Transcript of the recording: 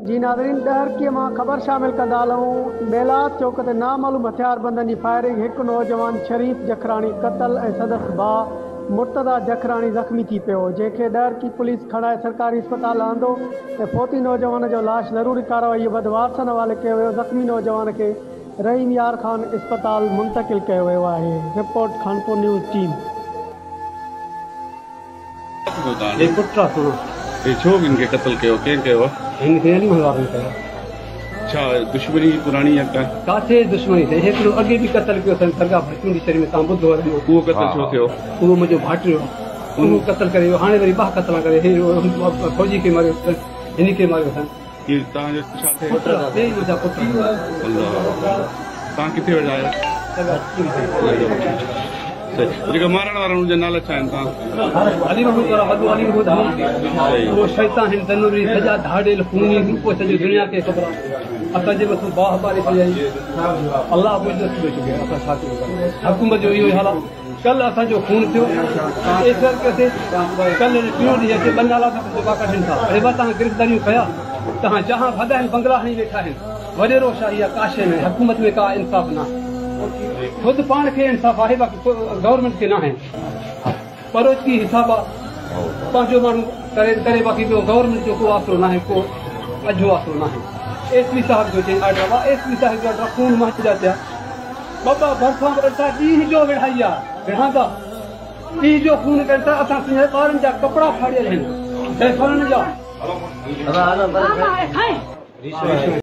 जी नाज़रीन, ॾहरकीअ मां ख़बर शामिल कंदा हलूं। बेलात चौक ते नामालूम हथियारबंदनि जी फायरिंग, हिकु नौजवान शरीफ़ जखराणी क़तल ऐं संदसि भाउ मुर्तदा जखराणी ज़ख़्मी थी पियो, जंहिंखे ॾहरकी पुलिस खणाए सरकारी इस्पताल आंदो ऐं फोती नौजवान जो लाश ज़रूरी कार्रवाई बैदि वारसनि हवाले कयो वियो। ज़ख़्मी नौजवान खे रहीम यार ख़ान इस्पताल मुंतक़िल कयो वियो आहे। Report Khanpur news team. छो इनके कत्ल कयो? कें कयो? इनके अली महवार कयो। अच्छा दुश्मनी पुरानी है का? काथे दुश्मनी थे? एकड़ो अगे भी कत्ल कयो सन सरगा भटूंडी शरीर में ता बुधो है। वो कत्ल छो थियो? वो मुझे भाटियो उन कत्ल करे हाने वरी बा कत्ल करे हे फौजी के मारियो इन्हीं के मारियो सन। ये ता जो छा थे? पुत्र दे मुझा पुत्र। अल्लाह ता किथे वजाया? जेका मारण वारा उनजा नाला छा आहिनि ता? अली महमूद वाला वदो अली महमूद वो शैतान हिन तनूरी सजा धाड़ेल खूनी रूप सॼी दुनिया के ख़बर असां जे मथां बाह बारी थी आई। अल्लाह मुझे छुड़े चुके असां छा कयूं? हुकूमत जो इहो हाल कल असां जो खून थियो एसर के कल टियों ॾींहं ते ॿ नाला दफ़ा कढनि था। अरे बा तव्हां गिरफ़्तारियूं कया तव्हां जहां भदा आहिनि बंगला हणी वेठा आहिनि। वॾेरो शाही आहे काशे में हुकूमत में का इंसाफ़ न खुद पान के इंसाफ़ है बाकी गवर्नमेंट के ना है। परोज की हिसाब पांचो मानू करे करे बाकी जो गवर्नमेंट जो को आसरो ना है को अजो आसरो ना है। एसपी साहब जो चेन आडा वा एसपी साहब जो खून मच जाता बाबा बरसा बरसा दी जो विढ़ाइया विढ़ादा दी जो खून करता असा सिंह बारन जा कपड़ा फाड़ियल हैं। फलन जा